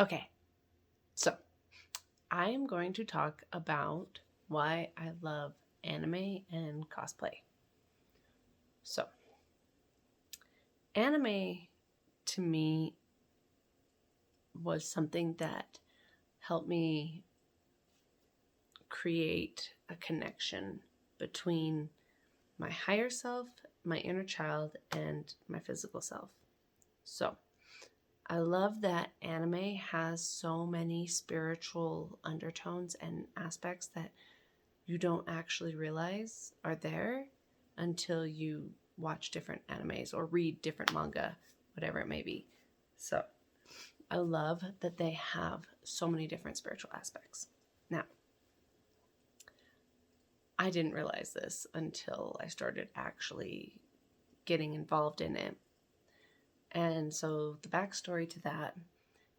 Okay, so I am going to talk about why I love anime and cosplay. So, anime to me was something that helped me create a connection between my higher self, my inner child, and my physical self. So, I love that anime has so many spiritual undertones and aspects that you don't actually realize are there until you watch different animes or read different manga, whatever it may be. So, I love that they have so many different spiritual aspects. Now, I didn't realize this until I started actually getting involved in it. And so the backstory to that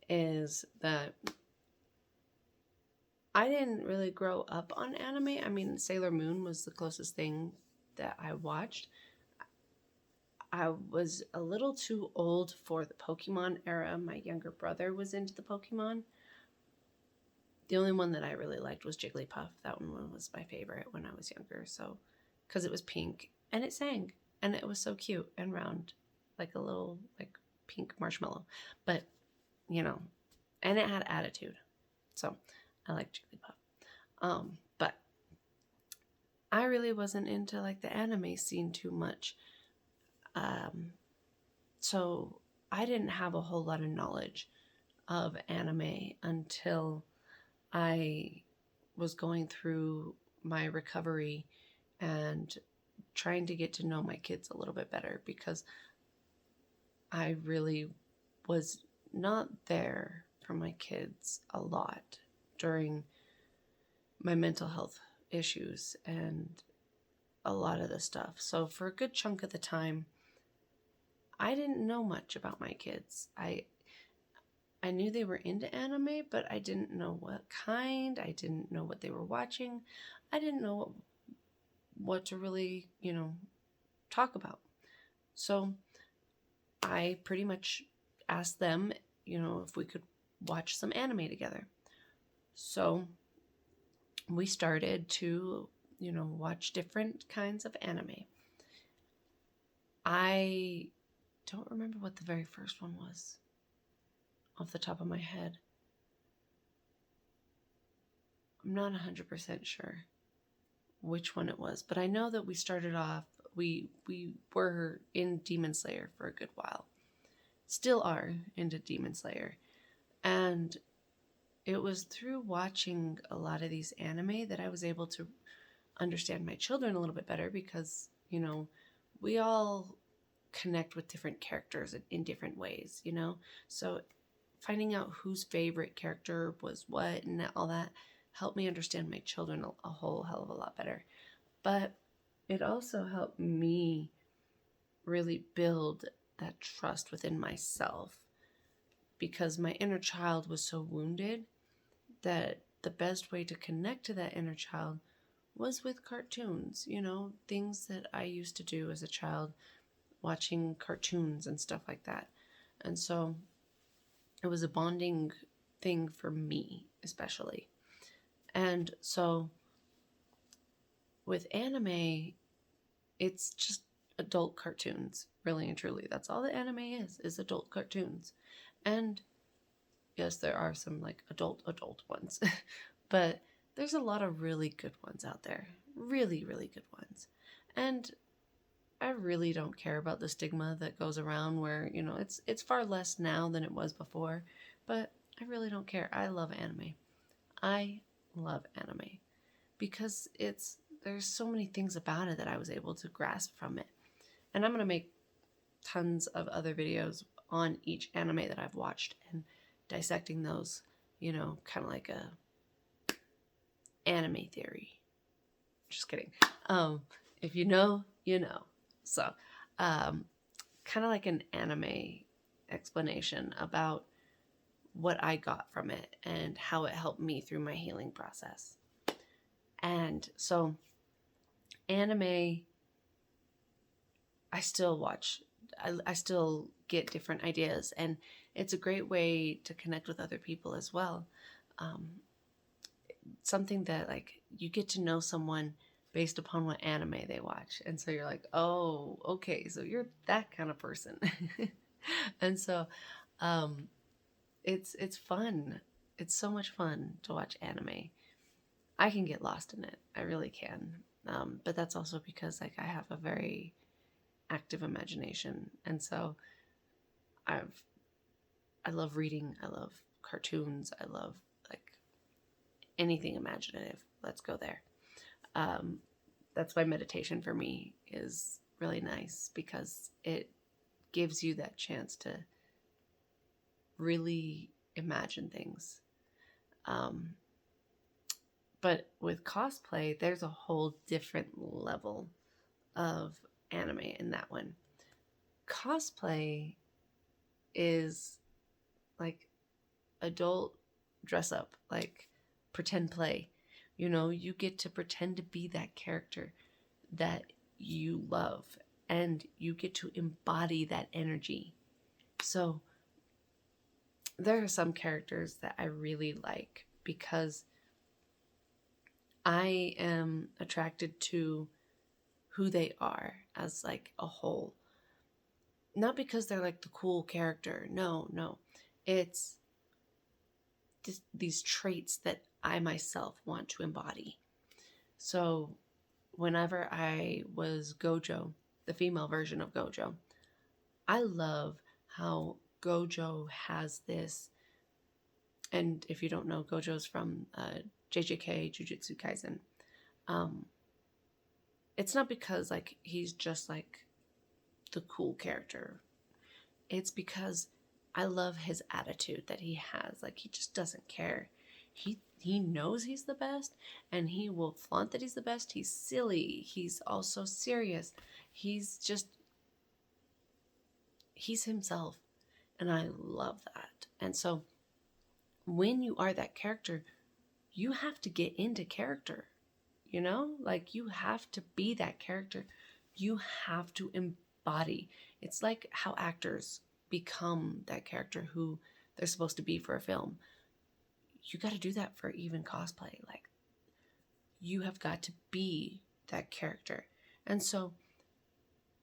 is that I didn't really grow up on anime. I mean, Sailor Moon was the closest thing that I watched. I was a little too old for the Pokemon era. My younger brother was into the Pokemon. The only one that I really liked was Jigglypuff. That one was my favorite when I was younger. So, because it was pink and it sang and it was so cute and round, like a little like pink marshmallow. But, you know, and it had attitude. So, I liked Jigglypuff. But I really wasn't into like the anime scene too much. So I didn't have a whole lot of knowledge of anime until I was going through my recovery and trying to get to know my kids a little bit better, because I really was not there for my kids a lot during my mental health issues and a lot of the stuff. So for a good chunk of the time, I didn't know much about my kids. I knew they were into anime, but I didn't know what kind. I didn't know what they were watching. I didn't know what to really, talk about. So I pretty much asked them, if we could watch some anime together. So we started to, watch different kinds of anime. I don't remember what the very first one was off the top of my head. I'm not 100% sure which one it was, but I know that we started off, we were in Demon Slayer for a good while. Still are into Demon Slayer. And it was through watching a lot of these anime that I was able to understand my children a little bit better, because, we all connect with different characters in different ways, So finding out whose favorite character was what and all that helped me understand my children a whole hell of a lot better. But it also helped me really build that trust within myself, because my inner child was so wounded that the best way to connect to that inner child was with cartoons, things that I used to do as a child, watching cartoons and stuff like that. And so it was a bonding thing for me, especially. And so with anime, it's just adult cartoons, really and truly. That's all the anime is adult cartoons. And yes, there are some like adult ones, but there's a lot of really good ones out there. Really, really good ones. And I really don't care about the stigma that goes around where, it's far less now than it was before, but I really don't care. I love anime. I love anime because there's so many things about it that I was able to grasp from it. And I'm going to make tons of other videos on each anime that I've watched and dissecting those, kind of like a anime theory. Just kidding. If you know, you know. So, kind of like an anime explanation about what I got from it and how it helped me through my healing process. And so, anime, I still watch I still get different ideas, and it's a great way to connect with other people as well. Um, Something that like you get to know someone based upon what anime they watch, and so you're like, oh, okay, so you're that kind of person. And so um, it's fun. It's so much fun to watch anime. I can get lost in it. I really can. But that's also because like I have a very active imagination, and so I've I love reading. I love cartoons. I love like anything imaginative. Let's go there. Um, that's why meditation for me is really nice, because it gives you that chance to really imagine things. Um, but with cosplay, there's a whole different level of anime in that one. Cosplay is like adult dress up, like pretend play. You know, you get to pretend to be that character that you love, and you get to embody that energy. So there are some characters that I really like because I am attracted to who they are as like a whole. Not because they're like the cool character. No, no. It's just these traits that I myself want to embody. So whenever I was Gojo, the female version of Gojo, I love how Gojo has this. And if you don't know, Gojo's from JJK, Jujutsu Kaisen. Um, it's not because like he's just like the cool character. It's because I love his attitude that he has. Like he just doesn't care. He knows he's the best, and he will flaunt that he's the best. He's silly. He's also serious. He's just he's himself, and I love that. And so when you are that character, you have to get into character. You know, like you have to be that character. You have to embody. It's like how actors become that character who they're supposed to be for a film. You got to do that for even cosplay. Like you have got to be that character. And so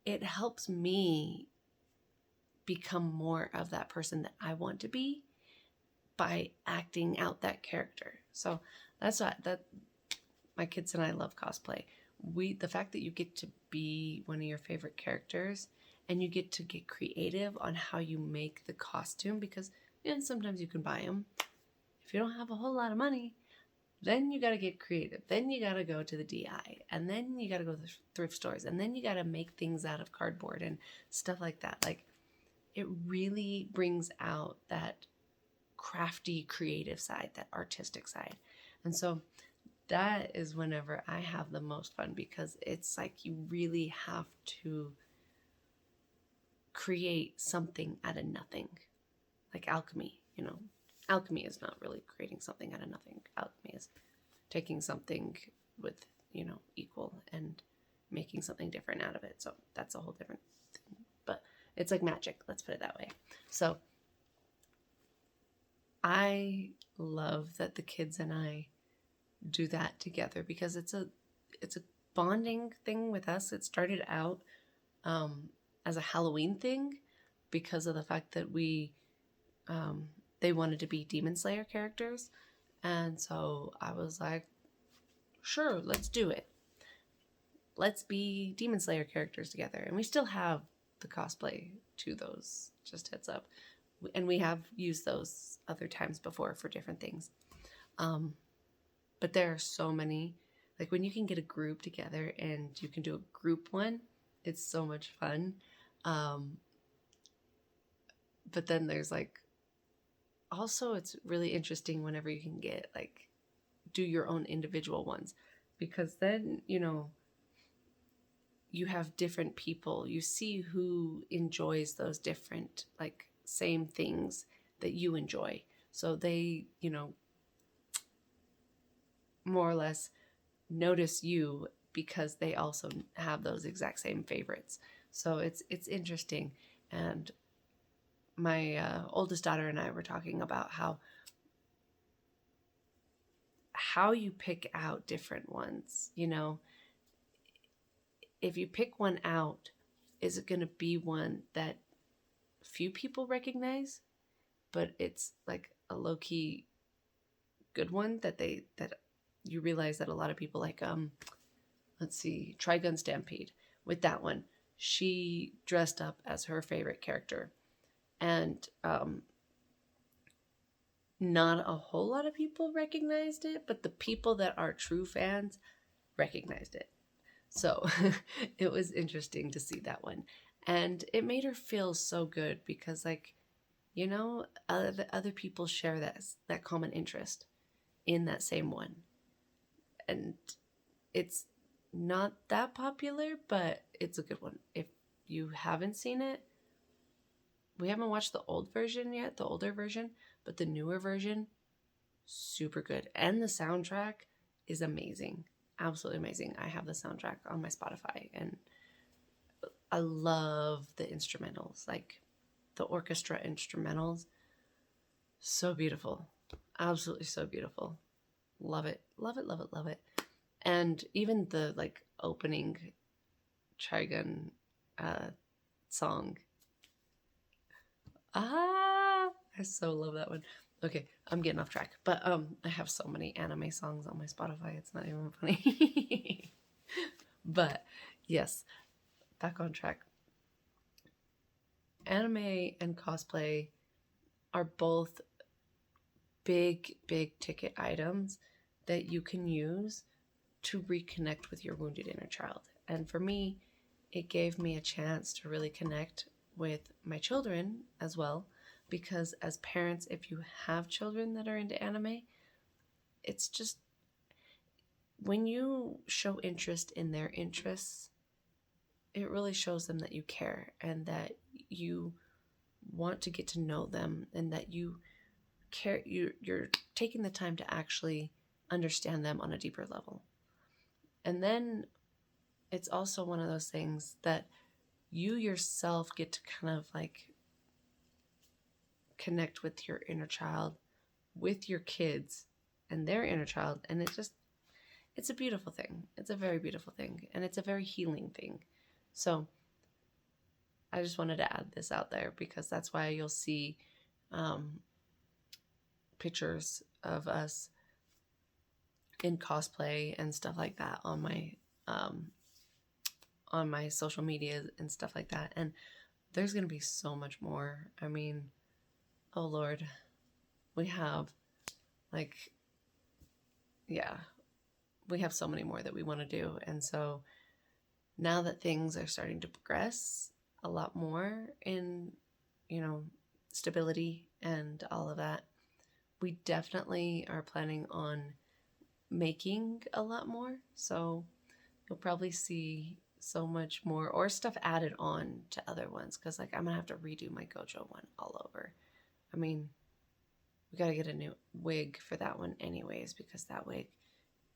it helps me become more of that person that I want to be by acting out that character. So that's what that my kids and I love cosplay. The fact that you get to be one of your favorite characters, and you get to get creative on how you make the costume, because sometimes you can buy them. If you don't have a whole lot of money, then you got to get creative. Then you got to go to the DI, and then you got to go to the thrift stores, and then you got to make things out of cardboard and stuff like that. Like it really brings out that crafty, creative side, that artistic side. And so that is whenever I have the most fun, because it's like you really have to create something out of nothing. Like alchemy, Alchemy is not really creating something out of nothing. Alchemy is taking something with, equal and making something different out of it. So that's a whole different thing. But it's like magic, let's put it that way. So I love that the kids and I do that together, because it's a bonding thing with us. It started out as a Halloween thing because of the fact that they wanted to be Demon Slayer characters, and so I was like, sure, let's do it. Let's be Demon Slayer characters together. And we still have the cosplay to those, just heads up, and we have used those other times before for different things. But there are so many, like when you can get a group together and you can do a group one, it's so much fun. But then there's like, also it's really interesting whenever you can get like, do your own individual ones, because then, you have different people. You see who enjoys those different, like same things that you enjoy. So they, more or less notice you because they also have those exact same favorites. So it's interesting. And my oldest daughter and I were talking about how you pick out different ones. You know, if you pick one out, is it going to be one that few people recognize, but it's like a low-key good one that you realize that a lot of people like, let's see, Trigun Stampede. With that one, she dressed up as her favorite character, and not a whole lot of people recognized it, but the people that are true fans recognized it. So it was interesting to see that one. And it made her feel so good because, like, you know, other people share that common interest in that same one. And it's not that popular, but it's a good one. If you haven't seen it, we haven't watched the old version yet, the older version, but the newer version, super good. And the soundtrack is amazing. Absolutely amazing. I have the soundtrack on my Spotify, and I love the instrumentals, like the orchestra instrumentals. So beautiful. Absolutely so beautiful. Love it. Love it, love it, love it. And even the like opening Trigun song. I so love that one. Okay, I'm getting off track. But I have so many anime songs on my Spotify, it's not even funny. But yes, back on track. Anime and cosplay are both big ticket items that you can use to reconnect with your wounded inner child. And for me, it gave me a chance to really connect with my children as well, because as parents, if you have children that are into anime, it's just when you show interest in their interests, it really shows them that you care and that you want to get to know them, and that you care, you're taking the time to actually understand them on a deeper level. And then it's also one of those things that you yourself get to kind of like connect with your inner child, with your kids and their inner child. And it's a beautiful thing. It's a very beautiful thing. And it's a very healing thing. So I just wanted to add this out there because that's why you'll see pictures of us in cosplay and stuff like that on my social media and stuff like that. And there's going to be so much more. I mean, oh Lord, we have like, yeah, we have so many more that we want to do. And so now that things are starting to progress a lot more in, you know, stability and all of that, we definitely are planning on making a lot more. So you'll probably see so much more or stuff added on to other ones, because like I'm gonna have to redo my Gojo one all over. I mean, we gotta get a new wig for that one anyways, because that wig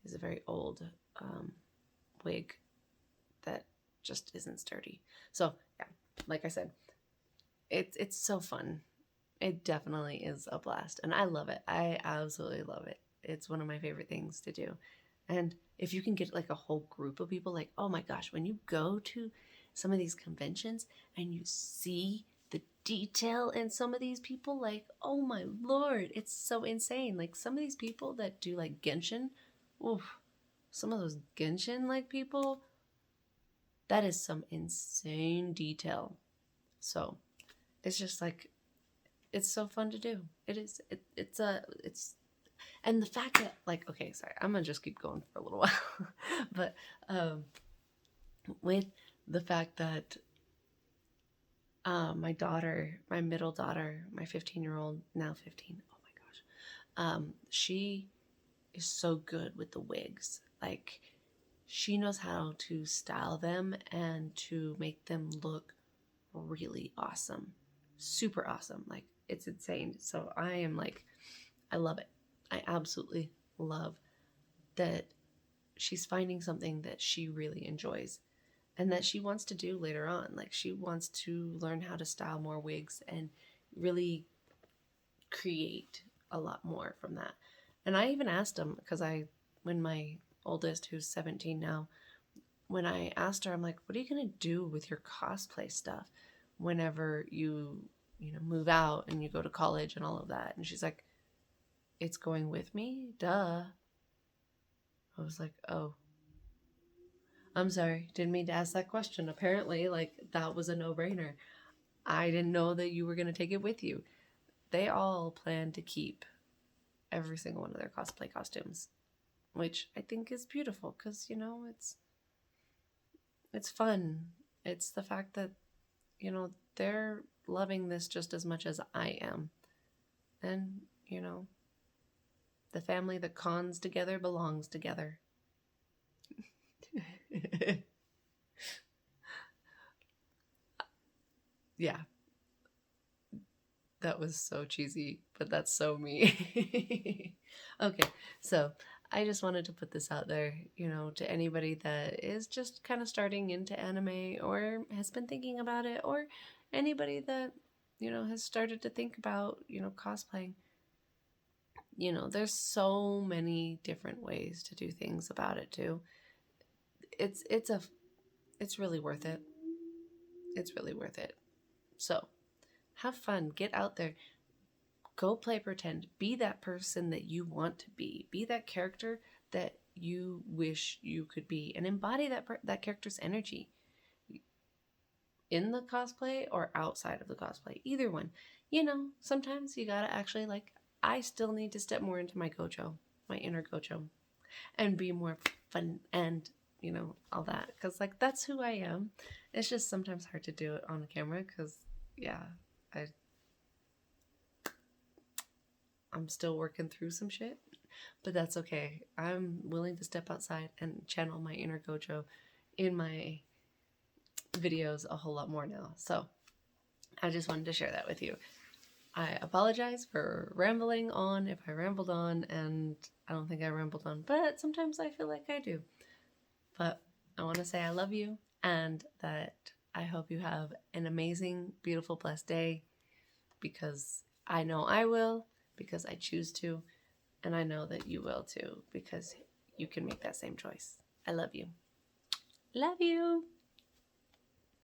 is a very old wig that just isn't sturdy. So yeah, like I said, it's so fun. It definitely is a blast, and I love it. I absolutely love it. It's one of my favorite things to do. And if you can get like a whole group of people, like, oh my gosh, when you go to some of these conventions and you see the detail in some of these people, like, oh my Lord, it's so insane. Like some of these people that do like Genshin, oof, some of those Genshin like people, that is some insane detail. So it's just like, it's so fun to do. It is. It's and the fact that like, okay, sorry, I'm gonna just keep going for a little while, but with the fact that my daughter, my middle daughter, my 15-year-old, now 15, oh my gosh, she is so good with the wigs. Like she knows how to style them and to make them look really awesome, super awesome. Like it's insane. So I am like, I love it. I absolutely love that she's finding something that she really enjoys. and that she wants to do later on. Like, she wants to learn how to style more wigs and really create a lot more from that. And I even asked him, because when my oldest, who's 17 now, when I asked her, I'm like, what are you going to do with your cosplay stuff whenever you move out and you go to college and all of that? And she's like, it's going with me? Duh. I was like, oh, I'm sorry. Didn't mean to ask that question. Apparently, like, that was a no-brainer. I didn't know that you were going to take it with you. They all plan to keep every single one of their cosplay costumes, which I think is beautiful because, it's fun. It's the fact that, they're loving this just as much as I am. And, the family that cons together belongs together. Yeah. That was so cheesy, but that's so me. Okay, so I just wanted to put this out there, to anybody that is just kind of starting into anime or has been thinking about it, or anybody that, has started to think about, cosplaying. There's so many different ways to do things about it too. It's really worth it. It's really worth it. So, have fun, get out there. Go play pretend. Be that person that you want to be. Be that character that you wish you could be, and embody that character's energy in the cosplay or outside of the cosplay. Either one. Sometimes you gotta actually, like, I still need to step more into my Gojo, my inner Gojo, and be more fun and, all that. Because, like, that's who I am. It's just sometimes hard to do it on camera because, yeah, I'm still working through some shit, but that's okay. I'm willing to step outside and channel my inner Gojo in my videos a whole lot more now. So I just wanted to share that with you. I apologize for rambling on if I rambled on, and I don't think I rambled on, but sometimes I feel like I do. But I want to say I love you and that I hope you have an amazing, beautiful, blessed day, because I know I will, because I choose to, and I know that you will too, because you can make that same choice. I love you. Love you.